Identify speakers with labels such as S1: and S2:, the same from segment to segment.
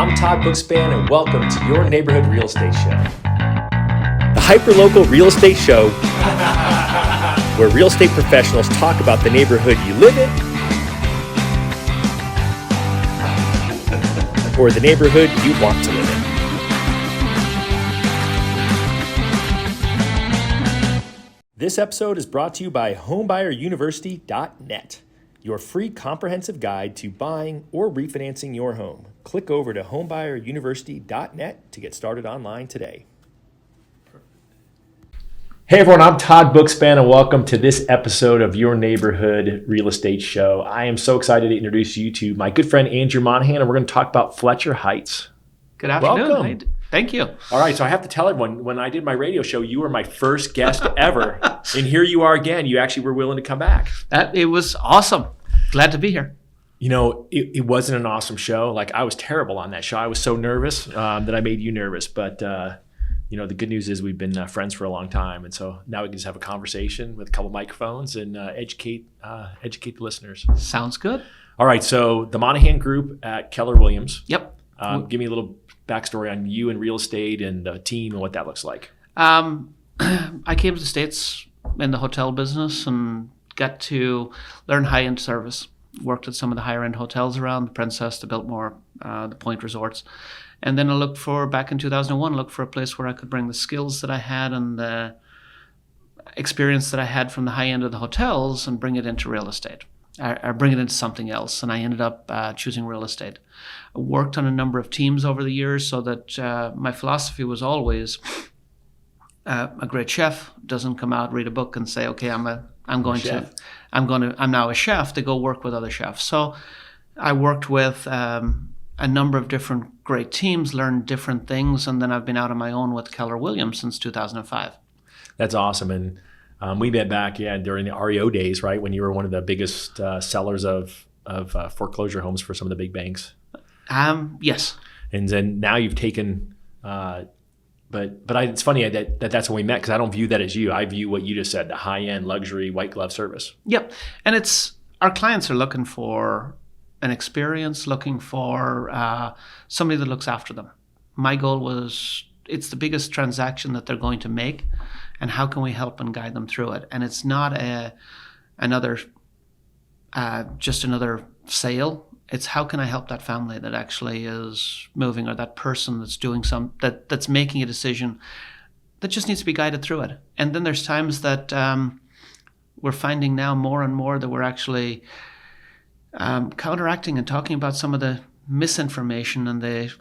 S1: I'm Todd Bookspan, and welcome to your neighborhood real estate show. The hyperlocal real estate show where real estate professionals talk about the neighborhood you live in or the neighborhood you want to live in. This episode is brought to you by homebuyeruniversity.net, your free comprehensive guide to buying or refinancing your home. Click over to homebuyeruniversity.net to get started online today. Hey everyone, I'm Todd Bookspan and welcome to this episode of Your Neighborhood Real Estate Show. I am so excited to introduce you to my good friend Andrew Monaghan, and we're going to talk about Fletcher Heights.
S2: Good afternoon.
S1: Welcome.
S2: Thank you.
S1: All right, so I have to tell everyone, when I did my radio show, you were my first guest ever. And here you are again. You actually were willing to come back.
S2: It was awesome. Glad to be here.
S1: You know, it wasn't an awesome show. Like, I was terrible on that show. I was so nervous that I made you nervous. But, you know, the good news is we've been friends for a long time. And so now we can just have a conversation with a couple microphones and educate the listeners.
S2: Sounds good.
S1: All right, so the Monaghan Group at Keller Williams.
S2: Yep.
S1: Give me a little backstory on you and real estate and the team and what that looks like.
S2: I came to the States in the hotel business and got to learn high-end service. Worked at some of the higher-end hotels around, the Princess, the Biltmore, the Point Resorts. And then back in 2001, looked for a place where I could bring the skills that I had and the experience that I had from the high end of the hotels and bring it into real estate. Or bring it into something else, and I ended up choosing real estate. I worked on a number of teams over the years, so that my philosophy was always a great chef doesn't come out, read a book, and say, "Okay, I'm now a chef," to go work with other chefs. So I worked with a number of different great teams, learned different things, and then I've been out on my own with Keller Williams since 2005.
S1: That's awesome, and we met back, during the REO days, right? When you were one of the biggest sellers of foreclosure homes for some of the big banks.
S2: Yes.
S1: And then now you've taken, it's funny that's when we met, because I don't view that as you. I view what you just said, the high-end luxury white glove service.
S2: Yep. And it's our clients are looking for an experience, looking for somebody that looks after them. My goal was, it's the biggest transaction that they're going to make, and how can we help and guide them through it? And it's not another sale. It's how can I help that family that actually is moving, or that person that's doing that's making a decision that just needs to be guided through it. And then there's times that we're finding now more and more that we're actually counteracting and talking about some of the misinformation and the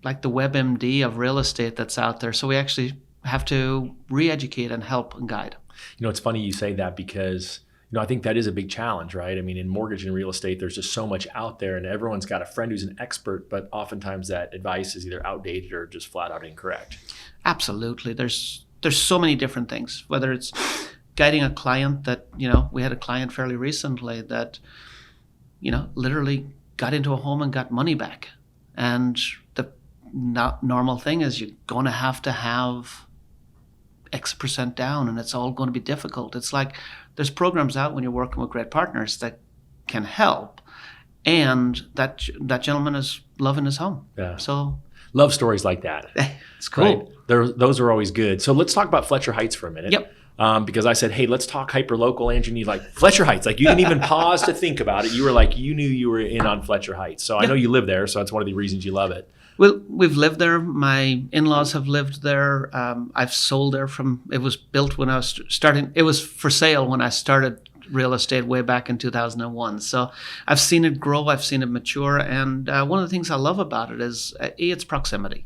S2: like the WebMD of real estate that's out there. So we actually have to re-educate and help and guide.
S1: You know, it's funny you say that, because I think that is a big challenge, right? I mean, in mortgage and real estate, there's just so much out there, and everyone's got a friend who's an expert, but oftentimes that advice is either outdated or just flat out incorrect.
S2: Absolutely. There's so many different things, whether it's guiding a client that, we had a client fairly recently that, literally got into a home and got money back. And the normal thing is you're going to have X percent down, and it's all going to be difficult. It's like there's programs out when you're working with great partners that can help, and that gentleman is loving his home. Yeah. So
S1: love stories like that.
S2: It's cool.
S1: Right? Those are always good. So let's talk about Fletcher Heights for a minute.
S2: Yep.
S1: Because I said, hey, let's talk hyper-local. Andrew, and you like, Fletcher Heights. Like, you didn't even pause to think about it. You were like, you knew you were in on Fletcher Heights. So I know you live there, so that's one of the reasons you love it.
S2: Well, we've lived there. My in-laws have lived there. I've sold there it was built when I was starting. It was for sale when I started real estate way back in 2001. So I've seen it grow. I've seen it mature. And one of the things I love about it is its proximity.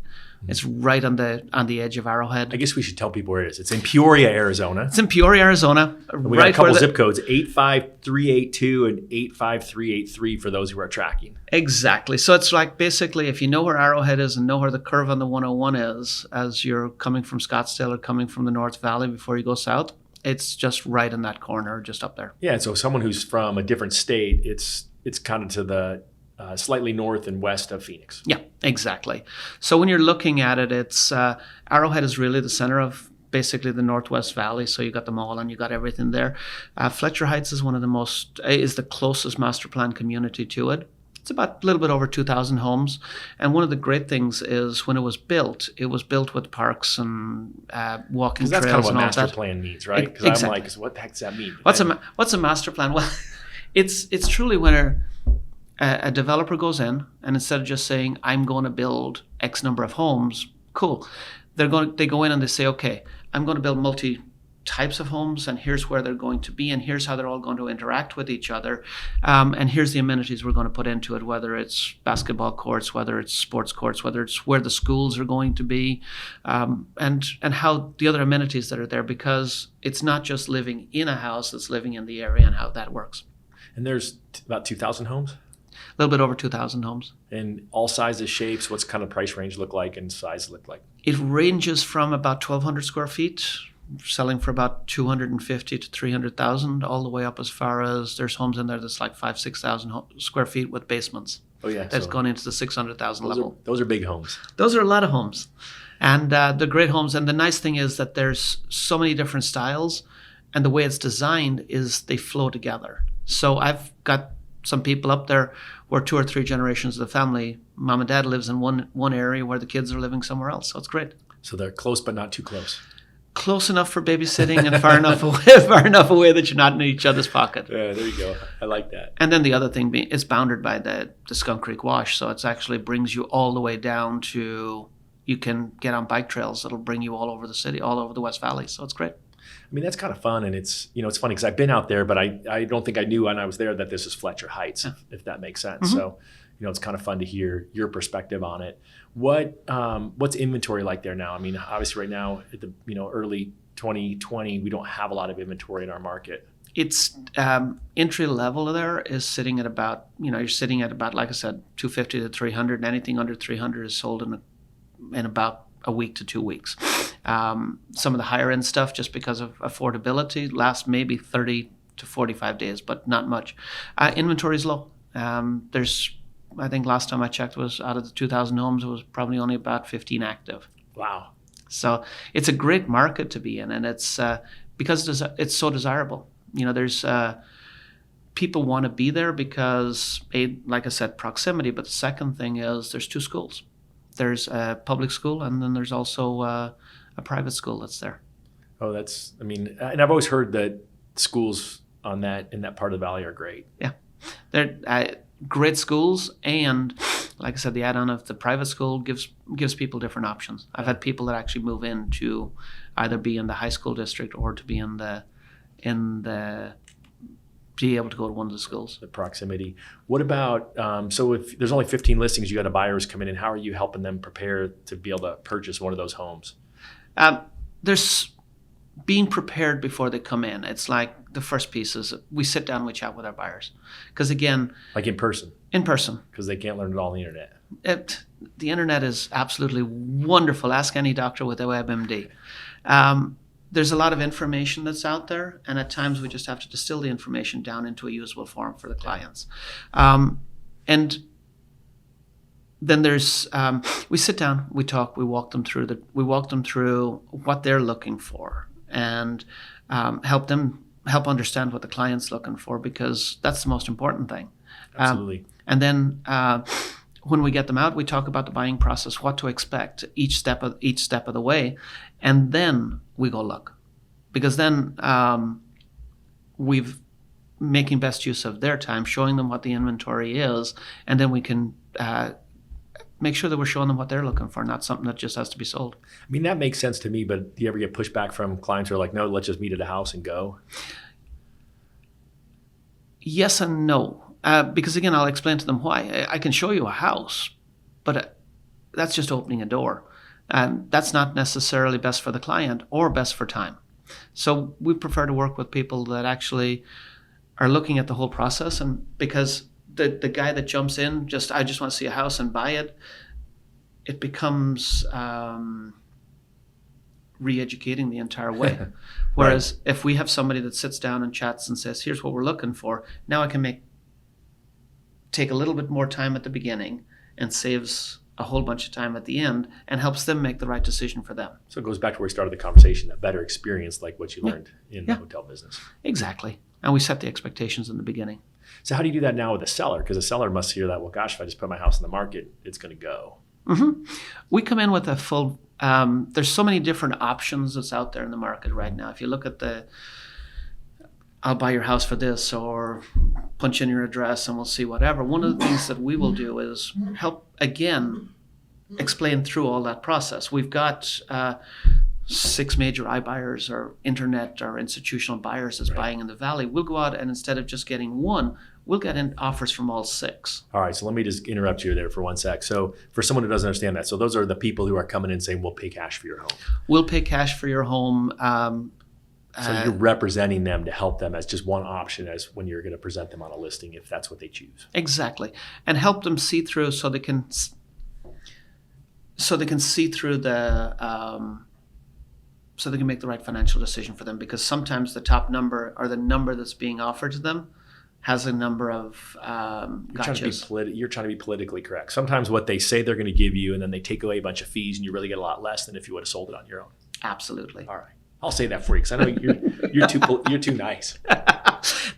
S2: It's right on the edge of Arrowhead.
S1: I guess we should tell people where it is. It's in Peoria, Arizona.
S2: It's in Peoria, Arizona.
S1: We got a couple zip codes, 85382 and 85383 for those who are tracking.
S2: Exactly. So it's like, basically, if you know where Arrowhead is and know where the curve on the 101 is, as you're coming from Scottsdale or coming from the North Valley before you go south, it's just right in that corner, just up there.
S1: Yeah, and so someone who's from a different state, it's kind of to the slightly north and west of Phoenix.
S2: Yeah, exactly. So when you're looking at it, it's Arrowhead is really the center of basically the Northwest Valley. So you got the mall and you got everything there. Fletcher Heights is the closest master plan community to it. It's about a little bit over 2,000 homes. And one of the great things is when it was built with parks and walking
S1: Because that's
S2: trails
S1: kind of what
S2: and all
S1: master
S2: that.
S1: plan means, right? Because
S2: Exactly.
S1: I'm like, what the heck does that mean?
S2: What's a master plan? Well, it's truly when a developer goes in and instead of just saying, I'm going to build X number of homes, cool. They go in and they say, okay, I'm going to build multi types of homes, and here's where they're going to be, and here's how they're all going to interact with each other, and here's the amenities we're going to put into it, whether it's basketball courts, whether it's sports courts, whether it's where the schools are going to be, and how the other amenities that are there, because it's not just living in a house, it's living in the area and how that works.
S1: And there's about 2,000 homes?
S2: A little bit over 2,000 homes.
S1: And all sizes, shapes, what's kind of price range look like and size look like?
S2: It ranges from about 1,200 square feet, selling for about 250 to 300,000, all the way up as far as there's homes in there that's like 5,000-6,000 square feet with basements.
S1: Oh yeah,
S2: That's gone into the 600,000 level.
S1: Those are big homes.
S2: Those are a lot of homes, and they're great homes. And the nice thing is that there's so many different styles, and the way it's designed is they flow together. So I've got some people up there where 2 or 3 generations of the family, mom and dad lives in one area where the kids are living somewhere else. So it's great.
S1: So they're close but not too close.
S2: Close enough for babysitting and far enough away that you're not in each other's pocket.
S1: Yeah, there you go. I like that.
S2: And then the other thing is bounded by the Skunk Creek Wash, so it actually brings you all the way down to, you can get on bike trails that'll bring you all over the city, all over the West Valley. So it's great.
S1: I mean, that's kind of fun, and it's funny because I've been out there, but I don't think I knew when I was there that this is Fletcher Heights, if that makes sense.
S2: Mm-hmm.
S1: So, it's kind of fun to hear your perspective on it. What's inventory like there now? I mean, obviously right now at the early 2020, we don't have a lot of inventory in our market.
S2: It's entry level there is sitting at about, you're sitting at about, like I said, 250 to 300, and anything under 300 is sold in about a week to 2 weeks. Some of the higher end stuff, just because of affordability, lasts maybe 30 to 45 days, but not much. Inventory is low. I think last time I checked, was out of the 2,000 homes, it was probably only about 15 active.
S1: Wow.
S2: So it's a great market to be in, and it's because it's so desirable. There's people want to be there because, like I said, proximity. But the second thing is there's 2 schools. There's a public school, and then there's also a private school that's there.
S1: Oh, and I've always heard that schools in that part of the valley are great.
S2: Yeah, they're great schools, and like I said, the add-on of the private school gives people different options. I've had people that actually move in to either be in the high school district or to be be able to go to one of the schools. The
S1: proximity. What about, so if there's only 15 listings, you got a buyers coming in, how are you helping them prepare to be able to purchase one of those homes?
S2: There's being prepared before they come in. It's like the first piece is we sit down and we chat with our buyers. Because again... Like
S1: in person?
S2: In person.
S1: Because they can't learn it all on the internet.
S2: The internet is absolutely wonderful. Ask any doctor with a WebMD. There's a lot of information that's out there, and at times we just have to distill the information down into a usable form for the clients. And then there's we sit down, we talk, we walk them through what they're looking for, and help understand what the client's looking for, because that's the most important thing.
S1: Absolutely.
S2: And then when we get them out, we talk about the buying process, what to expect each step of the way, and then we go look, because then we've making best use of their time, showing them what the inventory is, and then we can make sure that we're showing them what they're looking for, not something that just has to be sold.
S1: I mean, that makes sense to me, but do you ever get pushback from clients who are like, no, let's just meet at a house and go?
S2: Yes and no. Because again, I'll explain to them why. I can show you a house, but that's just opening a door. And that's not necessarily best for the client or best for time. So we prefer to work with people that actually are looking at the whole process, and because the guy that jumps in, I just want to see a house and buy it, it becomes re-educating the entire way. Whereas right. If we have somebody that sits down and chats and says, here's what we're looking for, now I can take a little bit more time at the beginning and saves a whole bunch of time at the end and helps them make the right decision for them.
S1: So it goes back to where we started the conversation, a better experience like what you learned in the hotel business.
S2: Exactly. And we set the expectations in the beginning.
S1: So how do you do that now with a seller? Because a seller must hear that, well, gosh, if I just put my house in the market, it's going to go.
S2: We come in with a full, there's so many different options that's out there in the market right now. If you look at I'll buy your house for this, or punch in your address and we'll see whatever. One of the things that we will do is help, again, explain through all that process. We've got 6 major iBuyers or internet or institutional buyers that's buying in the valley. We'll go out and instead of just getting one, we'll get in offers from all 6.
S1: All right, so let me just interrupt you there for one sec. So for someone who doesn't understand that, so those are the people who are coming in saying, we'll pay cash for your home.
S2: We'll pay cash for your home.
S1: So you're representing them to help them as just one option as when you're going to present them on a listing if that's what they choose.
S2: Exactly. And help them see through so they can see through so they can make the right financial decision for them, because sometimes the top number or the number that's being offered to them has a number of gotchas.
S1: You're trying to be politically correct. Sometimes what they say they're going to give you, and then they take away a bunch of fees, and you really get a lot less than if you would have sold it on your own.
S2: Absolutely.
S1: All right, I'll say that for you because I know you're too nice.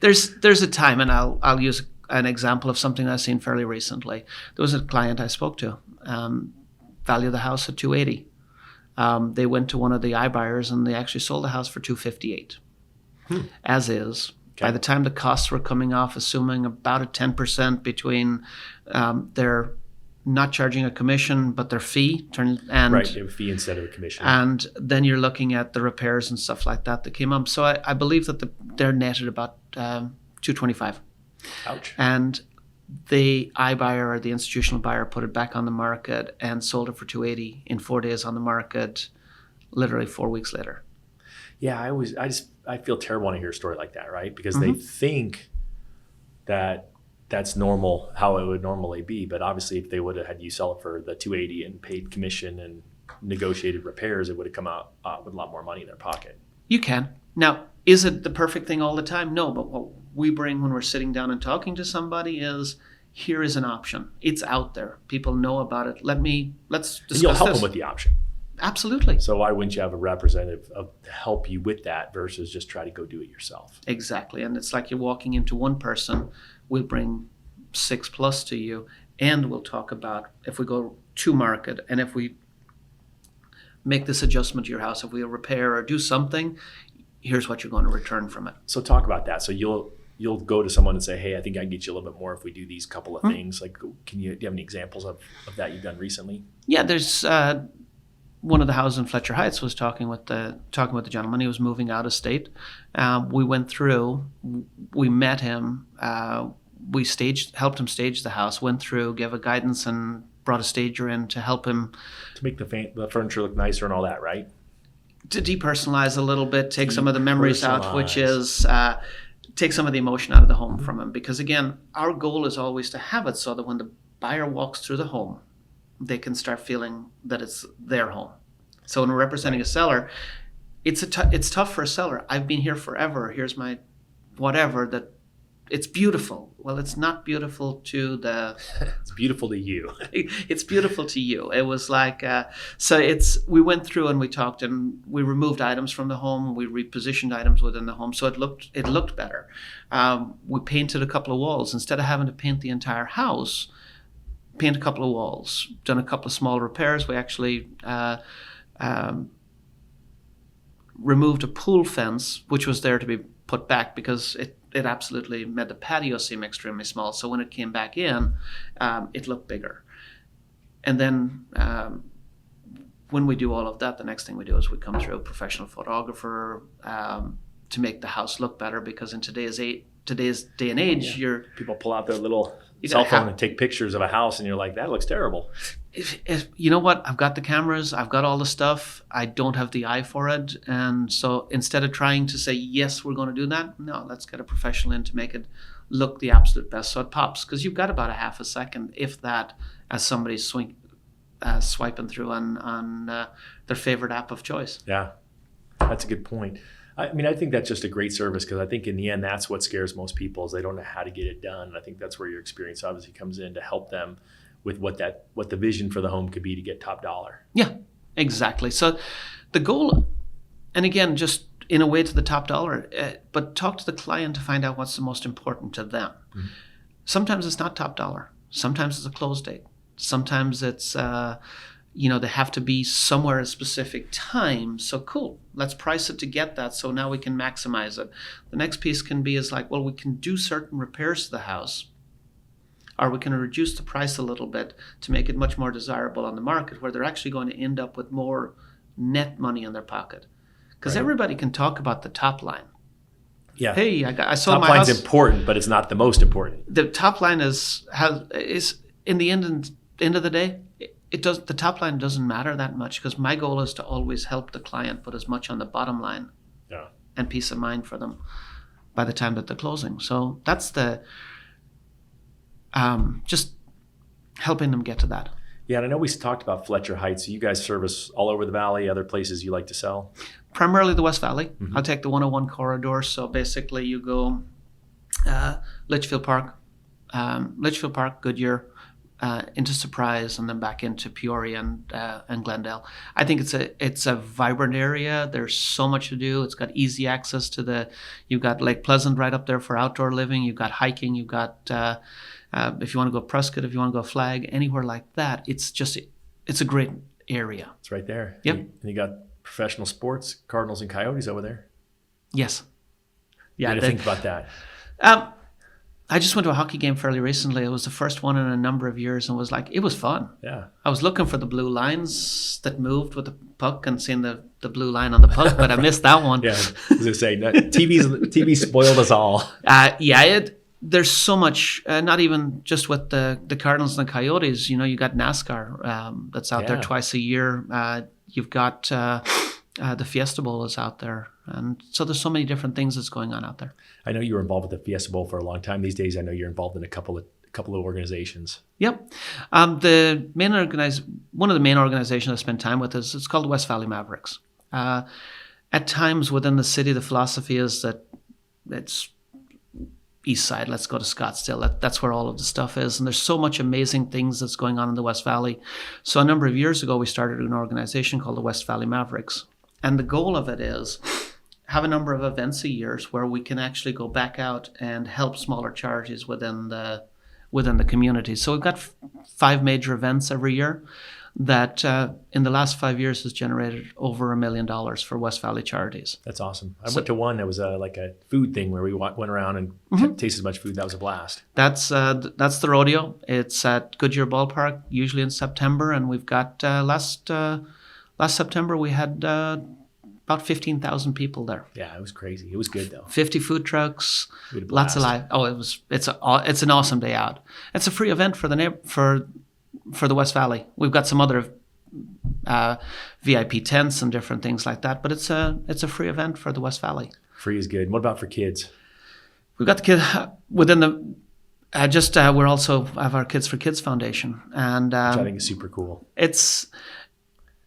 S2: There's a time, and I'll use an example of something I've seen fairly recently. There was a client I spoke to, value the house at $280. They went to one of the iBuyers and they actually sold the house for $258, as is. Okay. By the time the costs were coming off, assuming about a 10% between their not charging a commission, but their fee.
S1: Right, they have a fee instead of a commission.
S2: And then you're looking at the repairs and stuff like that came up. So I believe that they're netted about $225.
S1: Ouch.
S2: And the iBuyer or the institutional buyer put it back on the market and sold it for $280 in 4 days on the market, literally 4 weeks later.
S1: Yeah, I feel terrible when I hear a story like that, right? Because they think that that's normal, how it would normally be. But obviously, if they would have had you sell it for the $280 and paid commission and negotiated repairs, it would have come out with a lot more money in their pocket.
S2: You can. Now, is it the perfect thing all the time? No, but what we bring when we're sitting down and talking to somebody is, here is an option. It's out there. People know about it. Let's discuss
S1: and you'll help
S2: this.
S1: them with the option.
S2: Absolutely.
S1: So why wouldn't you have a representative to help you with that versus just try to go do it yourself?
S2: Exactly. And it's like you're walking into one person, we'll bring 6+ to you, and we'll talk about if we go to market and if we make this adjustment to your house, if we repair or do something, here's what you're going to return from it.
S1: So talk about that. So you'll go to someone and say, hey, I think I can get you a little bit more if we do these couple of things. Like, do you have any examples of that you've done recently?
S2: Yeah, there's one of the houses in Fletcher Heights was talking with the gentleman. He was moving out of state. We went through, we met him, we helped him stage the house, went through, gave a guidance and brought a stager in to help him. To
S1: make the furniture look nicer and all that, right?
S2: To depersonalize a little bit, take some of the memories out, which is take some of the emotion out of the home from him. Because again, our goal is always to have it so that when the buyer walks through the home, they can start feeling that it's their home. So when we're representing a seller, it's tough for a seller. I've been here forever. Here's my whatever, that it's beautiful. Well, it's not beautiful to the...
S1: It's beautiful to you.
S2: It's beautiful to you. It was like, we went through and we talked and we removed items from the home. We repositioned items within the home. So it looked better. We painted a couple of walls. Instead of having to paint the entire house, paint a couple of walls, done a couple of small repairs. We actually removed a pool fence, which was there to be put back because it absolutely made the patio seem extremely small. So when it came back in, it looked bigger. And then when we do all of that, the next thing we do is we come through a professional photographer to make the house look better, because in today's day and age,
S1: people pull out their little cell phone and take pictures of a house and you're like, that looks terrible.
S2: If you know what, I've got the cameras, I've got all the stuff, I don't have the eye for it. And so instead of trying to say, yes, we're going to do that, no, let's get a professional in to make it look the absolute best so it pops. Because you've got about a half a second, if that, as somebody's swiping through on their favorite app of choice.
S1: Yeah, that's a good point. I mean, I think that's just a great service, because I think in the end, that's what scares most people is they don't know how to get it done. And I think that's where your experience obviously comes in to help them with what the vision for the home could be to get top dollar.
S2: Yeah, exactly. So the goal, and again, just in a way to the top dollar, but talk to the client to find out what's the most important to them. Mm-hmm. Sometimes it's not top dollar. Sometimes it's a close date. Sometimes it's, they have to be somewhere at a specific time. So cool, let's price it to get that. So now we can maximize it. The next piece can be is like, well, we can do certain repairs to the house, or we can reduce the price a little bit to make it much more desirable on the market, where they're actually going to end up with more net money in their pocket. Because everybody can talk about the top line.
S1: Yeah.
S2: Hey, I sold my house.
S1: Top line's important, but it's not the most important.
S2: The top line is in the end of the day, the top line doesn't matter that much, because my goal is to always help the client put as much on the bottom line and peace of mind for them by the time that they're closing. So that's the just helping them get to that.
S1: Yeah, and I know we talked about Fletcher Heights. So you guys service all over the valley, other places you like to sell?
S2: Primarily the West Valley. Mm-hmm. I'll take the 101 corridor. So basically you go Litchfield Park, Goodyear, into Surprise, and then back into Peoria and Glendale. I think it's a vibrant area. There's so much to do. It's got easy access to you've got Lake Pleasant right up there for outdoor living. You've got hiking. You've got, if you want to go Prescott, if you want to go Flag, anywhere like that, it's a great area.
S1: It's right there.
S2: Yep.
S1: And you got professional sports, Cardinals and Coyotes over there.
S2: Yes. Yeah.
S1: What do you think about that?
S2: I just went to a hockey game fairly recently. It was the first one in a number of years, and it was fun.
S1: Yeah.
S2: I was looking for the blue lines that moved with the puck and seeing the blue line on the puck, but I missed that one.
S1: Yeah, I was going to say, TV spoiled us all.
S2: There's so much, not even just with the Cardinals and the Coyotes. You got NASCAR that's out there twice a year. You've got the Fiesta Bowl is out there. And so there's so many different things that's going on out there.
S1: I know you were involved with the Fiesta Bowl for a long time. These days, I know you're involved in a couple of organizations.
S2: Yep. One of the main organizations I spend time with it's called the West Valley Mavericks. At times within the city, the philosophy is that it's east side, let's go to Scottsdale. That's where all of the stuff is. And there's so much amazing things that's going on in the West Valley. So a number of years ago, we started an organization called the West Valley Mavericks. And the goal of it is have a number of events a year where we can actually go back out and help smaller charities within the community. So we've got 5 major events every year that in the last 5 years has generated over $1 million for West Valley charities.
S1: That's awesome. I went to one that was like a food thing where we went around and tasted as much food. That was a blast.
S2: That's the rodeo. It's at Goodyear Ballpark, usually in September, and we've got last September we had about 15,000 people there.
S1: Yeah, it was crazy. It was good though.
S2: 50 food trucks, lots of live. Oh, it's an awesome day out. It's a free event for the West Valley. We've got some other VIP tents and different things like that, but it's a free event for the West Valley.
S1: Free is good. What about for kids?
S2: We've got the kid within the. We also have our Kids for Kids Foundation, and
S1: which I think is super cool.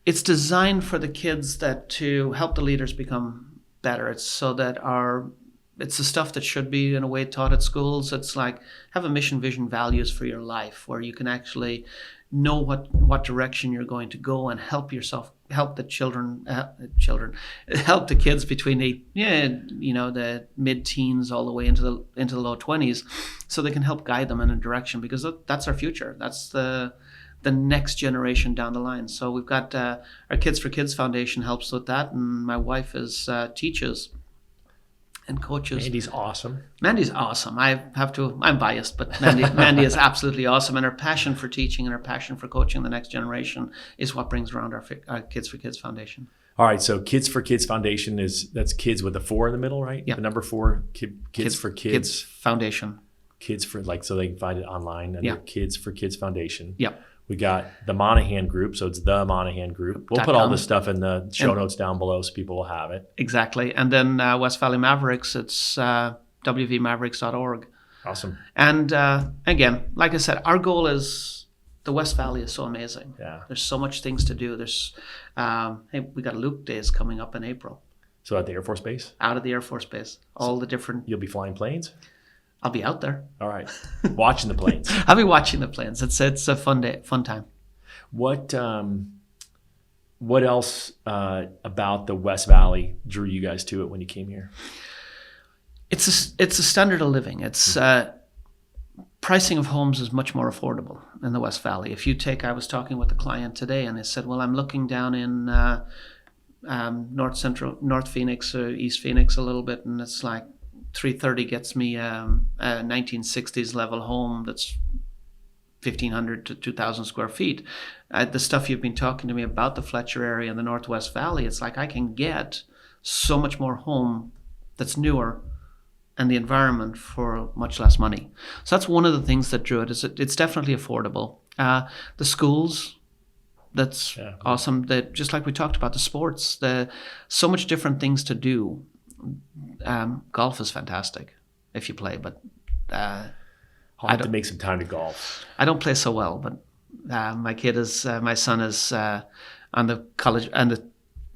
S2: It's designed for the kids to help the leaders become better. It's so that it's the stuff that should be in a way taught at schools. It's like have a mission, vision, values for your life, where you can actually know what direction you're going to go and help the kids between the mid-teens all the way into the low 20s, so they can help guide them in a direction, because that's our future. That's the next generation down the line. So we've got our Kids for Kids Foundation helps with that, and my wife teaches and coaches.
S1: Mandy's awesome.
S2: I'm biased, but Mandy is absolutely awesome, and her passion for teaching and her passion for coaching the next generation is what brings around our Kids for Kids Foundation.
S1: All right, so Kids for Kids Foundation that's kids with a 4 in the middle, right?
S2: Yeah.
S1: The number 4, Kids for Kids.
S2: Kids Foundation.
S1: Kids for, so they can find it online under Kids for Kids Foundation.
S2: Yeah.
S1: We got the Monaghan group, so it's the Monaghan group. We'll put all this stuff in the show notes down below so people will have it.
S2: Exactly. And then West Valley Mavericks, it's wvmavericks.org.
S1: Awesome.
S2: And again, like I said, our goal is the West Valley is so amazing.
S1: Yeah.
S2: There's so much things to do. There's, we got Luke Days coming up in April.
S1: So at the Air Force Base?
S2: Out of the Air Force Base. All the different...
S1: You'll be flying planes?
S2: I'll be out there.
S1: All right. Watching the planes.
S2: I'll be watching the planes. It's a fun time.
S1: What What else about the West Valley drew you guys to it when you came here?
S2: It's a standard of living. It's pricing of homes is much more affordable in the West Valley. I was talking with a client today, and they said, "Well, I'm looking down in North Phoenix or East Phoenix a little bit, and it's like 330 gets me a 1960s level home that's 1,500 to 2,000 square feet." The stuff you've been talking to me about the Fletcher area and the Northwest Valley, it's like I can get so much more home that's newer and the environment for much less money. So that's one of the things that drew it. It's definitely affordable. The schools, that's awesome. Just like we talked about, the sports, so much different things to do. Golf is fantastic if you play, but
S1: I'll have to make some time to golf.
S2: I don't play so well, but my son is on the college and the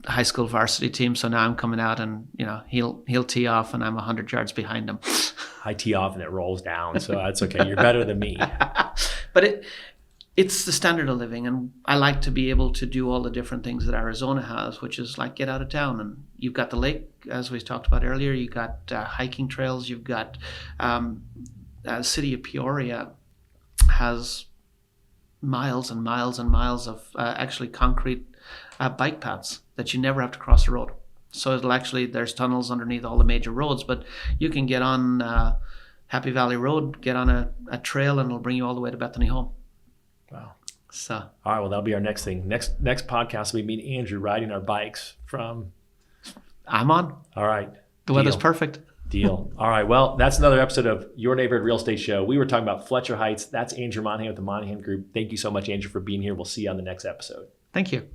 S2: high school varsity team. So now I'm coming out, and he'll tee off, and I'm 100 yards behind him.
S1: I tee off and it rolls down, so that's okay. You're better than me.
S2: But it's the standard of living, and I like to be able to do all the different things that Arizona has, which is like get out of town, and you've got the lake, as we talked about earlier. You've got hiking trails. You've got city of Peoria has miles and miles and miles of actually concrete bike paths that you never have to cross the road. So there's tunnels underneath all the major roads, but you can get on Happy Valley Road, get on a trail, and it'll bring you all the way to Bethany Home.
S1: Wow.
S2: So.
S1: All right, well, that'll be our next thing. Next podcast, we meet Andrew riding our bikes from...
S2: I'm on.
S1: All right.
S2: The weather's perfect.
S1: Deal. All right. Well, that's another episode of Your Neighborhood Real Estate Show. We were talking about Fletcher Heights. That's Andrew Monaghan with the Monaghan Group. Thank you so much, Andrew, for being here. We'll see you on the next episode.
S2: Thank you.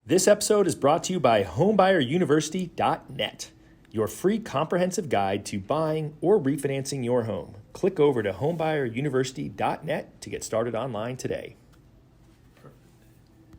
S1: This episode is brought to you by HomebuyerUniversity.net, your free comprehensive guide to buying or refinancing your home. Click over to HomebuyerUniversity.net to get started online today.